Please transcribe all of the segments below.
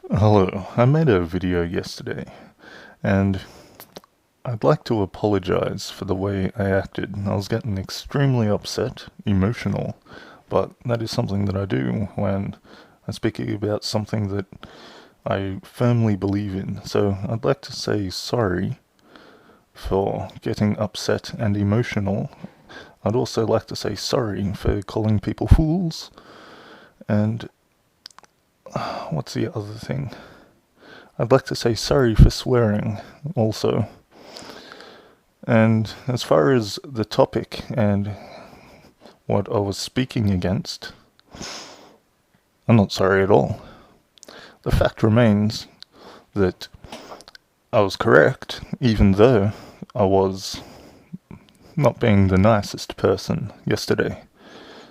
Hello, I made a video yesterday, and I'd like to apologize for the way I acted. I was getting extremely upset, emotional, but that is something that I do when I'm speaking about something that I firmly believe in. So I'd like to say sorry for getting upset and emotional. I'd also like to say sorry for calling people fools, and what's the other thing? I'd like to say sorry for swearing also. And as far as the topic and what I was speaking against, I'm not sorry at all. The fact remains that I was correct, even though I was not being the nicest person yesterday.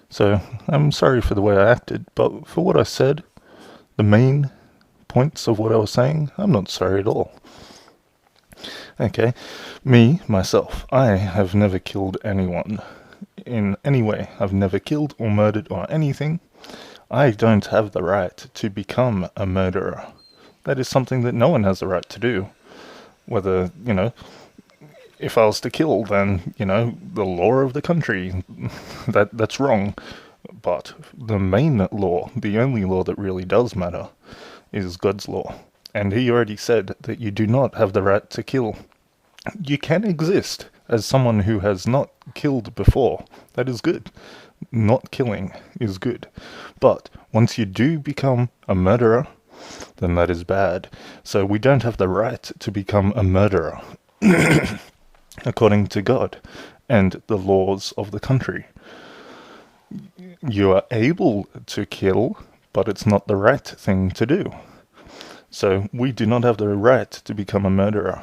So I'm sorry for the way I acted, but for what I said, the main points of what I was saying, I'm not sorry at all. Okay, myself, I have never killed anyone in any way. I've never killed or murdered or anything. I don't have the right to become a murderer. That is something that no one has the right to do. Whether, if I was to kill, then, the law of the country, that's wrong. But the main law, the only law that really does matter, is God's law. And he already said that you do not have the right to kill. You can exist as someone who has not killed before. That is good. Not killing is good. But once you do become a murderer, then that is bad. So we don't have the right to become a murderer, according to God and the laws of the country. You are able to kill, but it's not the right thing to do. So we do not have the right to become a murderer.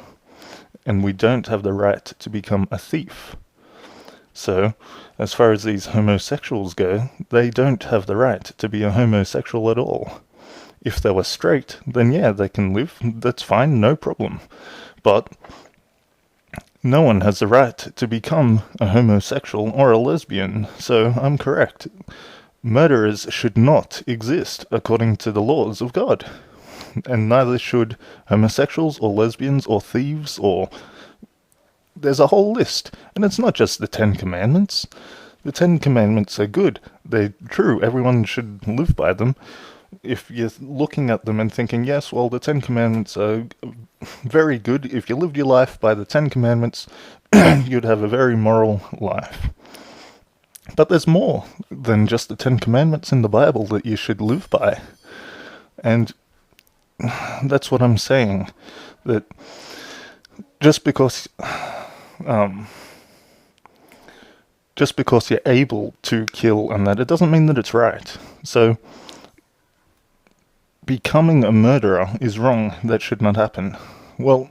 And we don't have the right to become a thief. So, as far as these homosexuals go, they don't have the right to be a homosexual at all. If they were straight, then yeah, they can live, that's fine, no problem. But no one has the right to become a homosexual or a lesbian, so I'm correct. Murderers should not exist according to the laws of God. And neither should homosexuals or lesbians or thieves or... There's a whole list. And it's not just the Ten Commandments. The Ten Commandments are good. They're true. Everyone should live by them. If you're looking at them and thinking, yes, well, the Ten Commandments are very good. If you lived your life by the Ten Commandments, you'd have a very moral life. But there's more than just the Ten Commandments in the Bible that you should live by. And that's what I'm saying. That just because you're able to kill and that, it doesn't mean that it's right. So becoming a murderer is wrong. That should not happen. Well,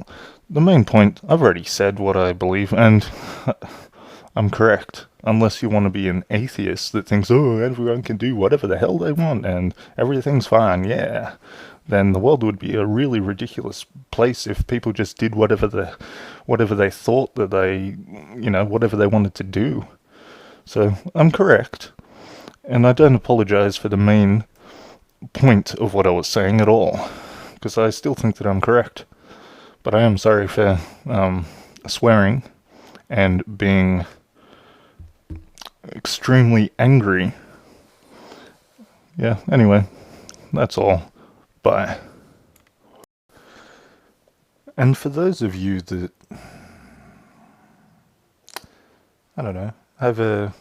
the main point, I've already said what I believe, and I'm correct. Unless you want to be an atheist that thinks, oh, everyone can do whatever the hell they want and everything's fine, yeah. Then the world would be a really ridiculous place if people just did whatever they thought that whatever they wanted to do. So I'm correct, and I don't apologize for the main point of what I was saying at all, because I still think that I'm correct. But I am sorry for swearing and being extremely angry. Yeah, anyway, that's all. Bye. And for those of you that, I don't know, have a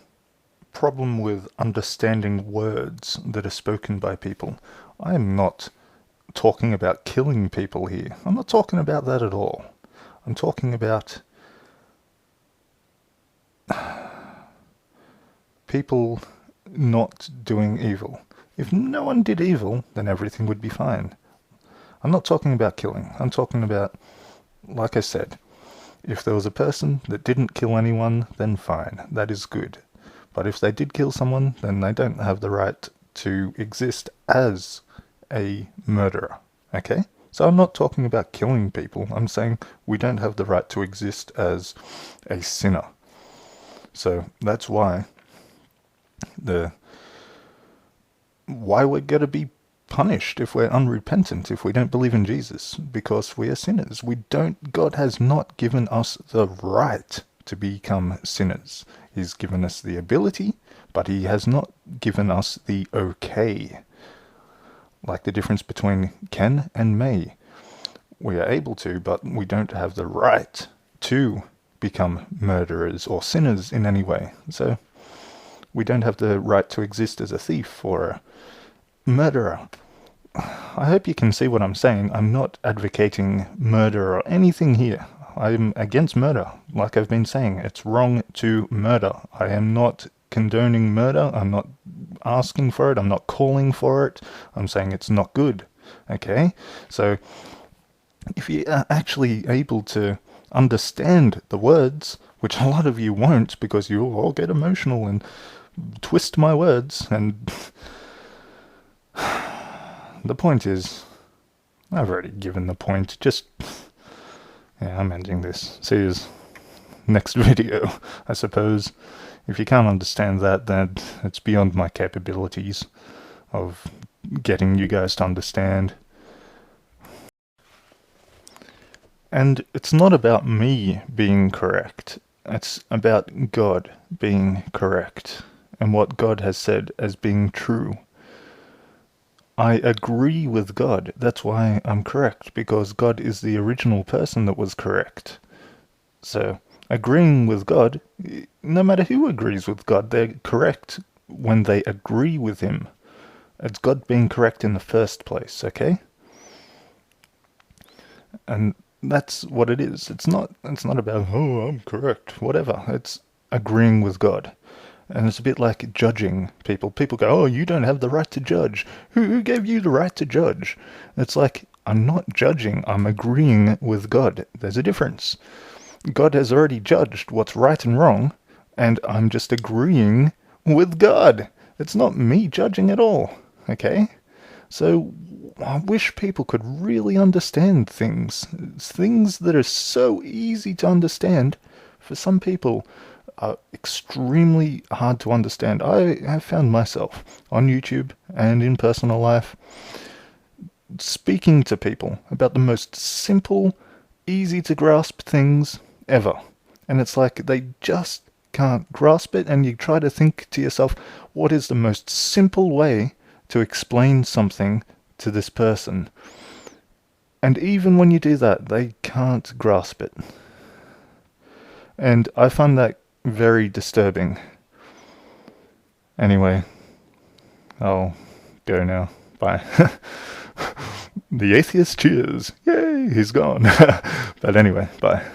problem with understanding words that are spoken by people, I am not talking about killing people here. I'm not talking about that at all. I'm talking about people not doing evil. If no one did evil, then everything would be fine. I'm not talking about killing. I'm talking about, like I said, if there was a person that didn't kill anyone, then fine, that is good. But if they did kill someone, then they don't have the right to exist as a murderer, okay? So I'm not talking about killing people. I'm saying we don't have the right to exist as a sinner. So that's why we're gonna be punished if we're unrepentant, if we don't believe in Jesus, because we are sinners. God has not given us the right to become sinners. He's given us the ability, but he has not given us the okay. Like the difference between can and may. We are able to, but we don't have the right to become murderers or sinners in any way. So we don't have the right to exist as a thief or a murderer. I hope you can see what I'm saying. I'm not advocating murder or anything here. I'm against murder. Like I've been saying, it's wrong to murder. I am not condoning murder. I'm not asking for it. I'm not calling for it. I'm saying it's not good. Okay? So if you are actually able to understand the words, which a lot of you won't because you all get emotional and twist my words, and the point is, I've already given the point. Yeah, I'm ending this. See you next video, I suppose. If you can't understand that, then it's beyond my capabilities of getting you guys to understand. And it's not about me being correct. It's about God being correct and what God has said as being true. I agree with God. That's why I'm correct, because God is the original person that was correct. So, agreeing with God, no matter who agrees with God, they're correct when they agree with him. It's God being correct in the first place, okay? And that's what it is. It's not about, oh, I'm correct, whatever. It's agreeing with God. And it's a bit like judging people. People go, oh, you don't have the right to judge. Who gave you the right to judge? It's like, I'm not judging, I'm agreeing with God. There's a difference. God has already judged what's right and wrong, and I'm just agreeing with God. It's not me judging at all, okay? So I wish people could really understand things. Things that are so easy to understand, for some people, are extremely hard to understand. I have found myself on YouTube and in personal life speaking to people about the most simple, easy to grasp things ever. And it's like they just can't grasp it, and you try to think to yourself, what is the most simple way to explain something to this person? And even when you do that, they can't grasp it. And I find that very disturbing. Anyway, I'll go now. Bye. The atheist cheers. Yay, he's gone. But anyway, bye.